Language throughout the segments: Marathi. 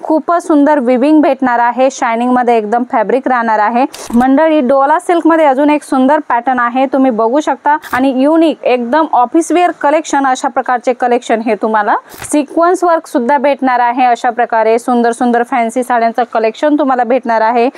खूपच सुंदर विविंग भेटणार आहे, शायनिंग मध्ये एकदम फॅब्रिक राहणार आहे। मंडळी डोला सिल्क मध्ये अजून एक सुंदर पॅटर्न आहे, तुम्ही बघू शकता आणि युनिक एकदम ऑफिस वेअर कलेक्शन, अशा प्रकारचे कलेक्शन हे तुम्हाला सिक्वेन्स वर्क सुद्धा भेटणार आहे। अशा प्रकारे सुंदर सुंदर फॅन्सी साड्यांचं कलेक्शन तुम्हाला भेटणार आहे।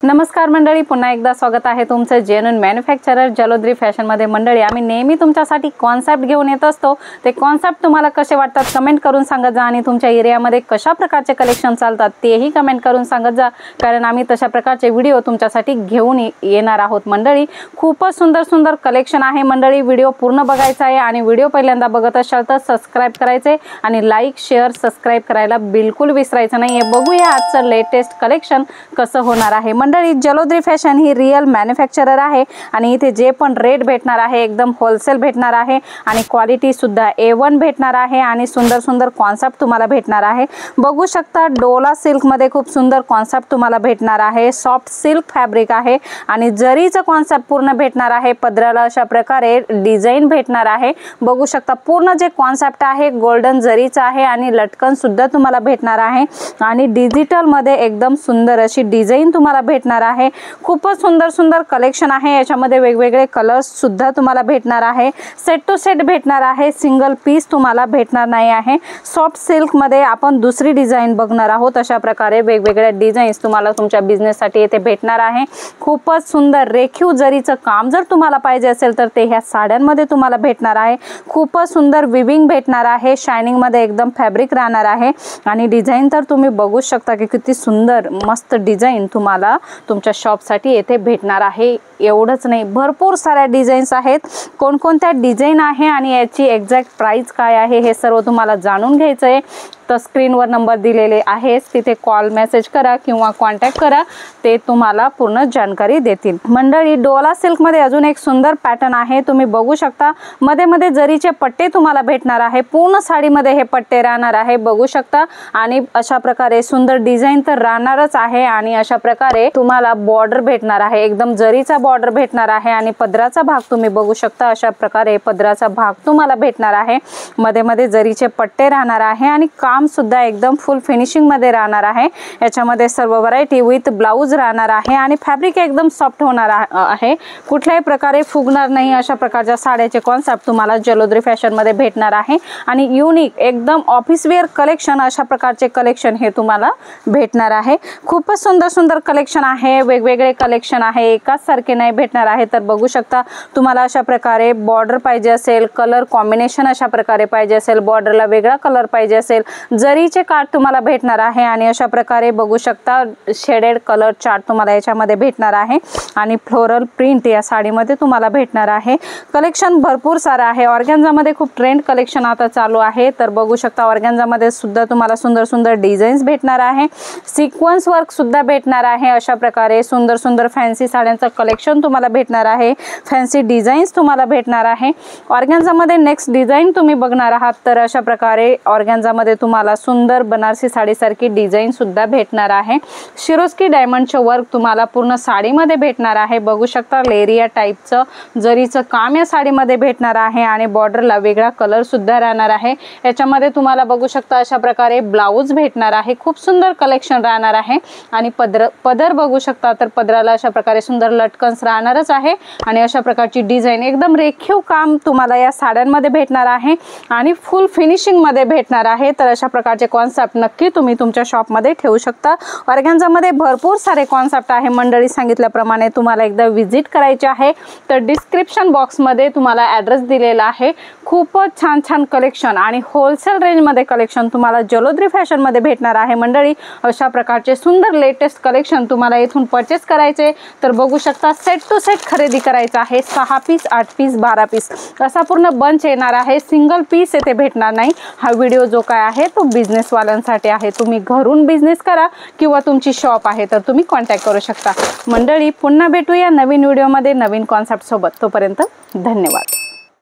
नमस्कार मंडळी, पुन्हा एकदा स्वागत आहे तुमचं जेन्युइन मॅन्युफॅक्चरर जलोद्री फॅशन मध्ये। मंडळी आम्ही नेहमी तुमच्यासाठी कॉन्सेप्ट घेऊन येत असतो, ते कॉन्सेप्ट तुम्हाला कसे वाटतात कमेंट करून सांगत जा आणि तुमच्या एरियामध्ये कशा प्रकारचे कलेक्शन चालतात तेही कमेंट करून सांगत जा, कारण आम्ही तशा प्रकारचे व्हिडिओ तुमच्यासाठी घेऊन येणार आहोत। मंडळी खूपच सुंदर सुंदर कलेक्शन आहे मंडळी, व्हिडिओ पूर्ण बघायचा आहे आणि व्हिडिओ पहिल्यांदा बघत असाल तर सबस्क्राइब करायचे आणि लाईक शेअर सबस्क्राइब करायला बिलकुल विसरायचं नाही। बघूया आजचं लेटेस्ट कलेक्शन कसं होणार आहे। मंडळी जलोद्री फॅशन ही रियल मॅन्युफॅक्चरर आहे आणि इथे जे पण रेट भेटणार आहे एकदम होलसेल भेटणार आहे आणि क्वालिटी सुद्धा A1 भेटणार आहे आणि सुंदर सुंदर कॉन्सेप्ट तुम्हाला भेटणार आहे। बघू शकता डोला सिल्क मध्ये खूप सुंदर कॉन्सेप्ट तुम्हाला भेटणार आहे, सॉफ्ट सिल्क फॅब्रिक आहे आणि जरीचं कॉन्सेप्ट पूर्ण भेटणार आहे। पदराला अशा प्रकारे डिझाइन भेटणार आहे, बघू शकता पूर्ण जे कॉन्सेप्ट आहे गोल्डन जरीचं आहे आणि लटकन सुद्धा तुम्हाला भेटणार आहे आणि डिजिटल मध्ये एकदम सुंदर अशी डिझाइन तुम्हाला भेटणार आहे। खूपच सुंदर सुंदर कलेक्शन आहे, याच्यामध्ये वेगवेगळे कलर्स सुद्धा तुम्हाला भेटणार आहे। सेट टू सेट भेटणार आहे, सिंगल पीस तुम्हाला भेटणार नाही आहे। सॉफ्ट सिल्क मध्ये आपण दुसरी डिझाइन बघणार आहोत, अशा प्रकारे वेगवेगळ्या डिझाईन्स तुम्हाला तुमच्या बिझनेस साठी येथे भेटणार आहे। खूपच सुंदर रेखीव जरीचं काम जर तुम्हाला पाहिजे असेल तर ते ह्या साड्यांमध्ये तुम्हाला भेटणार आहे। खूपच सुंदर विविंग भेटणार आहे, शायनिंग मध्ये एकदम फॅब्रिक राहणार आहे आणि डिझाइन तर तुम्ही बघू शकता की किती सुंदर मस्त डिझाइन तुम्हाला तुमच्या शॉप साठी येथे भेटणार आहे। एवढंच नाही, भरपूर साऱ्या डिझाईन्स आहेत, कोणकोणत्या डिझाइन आहे आणि याची एक्झॅक्ट प्राइस काय आहे हे सर्व तुम्हाला जाणून घ्यायचं आहे तर स्क्रीनवर नंबर दिलेले आहे, तिथे कॉल मेसेज करा किंवा कॉन्टॅक्ट करा, ते तुम्हाला पूर्ण जानकारी देतील। मंडळी डोला सिल्क मध्ये अजून एक सुंदर पॅटर्न आहे, तुम्ही बघू शकता मध्ये मध्ये जरीचे पट्टे तुम्हाला भेटणार आहे, पूर्ण साडीमध्ये हे पट्टे राहणार आहे, बघू शकता आणि अशा प्रकारे सुंदर डिझाइन तर राहणारच आहे आणि अशा प्रकारे तुम्हाला बॉर्डर भेटणार आहे, एकदम जरीचा बॉर्डर भेटणार आहे आणि पदराचा भाग तुम्ही बघू शकता, अशा प्रकारे पदराचा भाग तुम्हाला भेटणार आहे, मध्ये मध्ये जरीचे पट्टे राहणार आहे आणि काम सुद्धा एकदम फुल फिनिशिंग मध्ये राहणार आहे। याच्यामध्ये सर्व व्हरायटी विथ ब्लाउज राहणार आहे आणि फॅब्रिक एकदम सॉफ्ट होणार आहे, कुठल्याही प्रकारे फुगणार नाही, अशा प्रकारच्या साड्याचे कॉन्सेप्ट तुम्हाला जलोद्री फॅशन मध्ये भेटणार आहे आणि युनिक एकदम ऑफिस वेअर कलेक्शन, अशा प्रकारचे कलेक्शन हे तुम्हाला भेटणार आहे। खूपच सुंदर सुंदर कलेक्शन आहे, वेगवेगळे कलेक्शन आहे, एकाच सारखे नाही भेटणार आहे। तर बघू शकता तुम्हाला अशा प्रकारे बॉर्डर पाहिजे असेल, कलर कॉम्बिनेशन अशा प्रकारे पाहिजे असेल, बॉर्डरला वेगळा कलर पाहिजे असेल, जरीचे कार्ड तुम्हाला भेटणार आहे आणि अशा प्रकारे बघू शकता शेडेड कलर चार्ट तुम्हाला याच्यामध्ये भेटणार आहे आणि फ्लोरल प्रिंट या साडीमध्ये तुम्हाला भेटणार आहे। कलेक्शन भरपूर सारा आहे, ऑर्गॅन्झामध्ये खूप ट्रेंड कलेक्शन आता चालू आहे, तर बघू शकता ऑर्गॅन्झामध्ये सुद्धा तुम्हाला सुंदर सुंदर डिझाईन्स भेटणार आहे, सिक्वेन्स वर्क सुद्धा भेटणार आहे। अशा प्रकारे सुंदर सुंदर फॅन्सी साड्यांचं कलेक्शन तुम्हाला भेटणार आहे, फॅन्सी डिझाईन्स तुम्हाला भेटणार आहे। ऑर्गॅन्झामध्ये नेक्स्ट डिझाइन तुम्ही बघणार आहात, तर अशा प्रकारे ऑर्गॅन्झामध्ये तुम्हाला सुंदर बनारसी साडी सारखी डिझाइन सुद्धा भेटणार आहे। शिरोस्की डायमंडचे वर्क तुम्हाला पूर्ण साडीमध्ये भेटणार आहे, बघू शकता लेरिया टाइपचं जरीचं काम या साडीमध्ये भेटणार आहे आणि बॉर्डरला वेगळा कलर सुद्धा राहणार आहे। याच्यामध्ये तुम्हाला बघू शकता अशा प्रकारे ब्लाउज भेटणार आहे, खूप सुंदर कलेक्शन राहणार आहे आणि पदर बघू शकता तर पदराला अशा प्रकारे सुंदर लटकन्स राहणारच आहे आणि अशा प्रकारची डिझाइन एकदम रेखीव काम तुम्हाला या साड्यांमध्ये भेटणार आहे आणि फुल फिनिशिंग मध्ये भेटणार आहे। तर अशा प्रकारचे कॉन्सेप्ट नक्की तुम्ही तुमच्या शॉप मध्ये ठेवू शकता। ऑर्गॅन्झामध्ये भरपूर सारे कॉन्सेप्ट आहे मंडळी, सांगितल्याप्रमाणे तुम्हाला एकदा विजिट करायचे आहे तर डिस्क्रिप्शन बॉक्स मध्ये तुम्हाला ॲड्रेस दिलेला आहे। खूपच छान छान कलेक्शन आणि होलसेल रेंज मध्ये कलेक्शन तुम्हाला जलोद्री फॅशन मध्ये भेटणार आहे मंडळी। अशा प्रकारचे सुंदर लेटेस्ट कलेक्शन तुम्हाला इथून परचेस करायचे तर बघू शकता सेट टू सेट खरेदी करायचा आहे, 6 पीस 8 पीस 12 पीस असा पूर्ण बंच येणार आहे, सिंगल पीस येथे भेटणार नाही। हा व्हिडिओ जो काय आहे तो बिझनेस वाल्यांसाठी आहे, तुम्ही घरून बिझनेस करा किंवा तुमची शॉप आहे तर तुम्ही कॉन्टॅक्ट करू शकता। मंडळी पुन्हा भेटूया नवीन व्हिडिओ मध्ये नवीन कॉन्सेप्ट सोबत, तोपर्यंत धन्यवाद।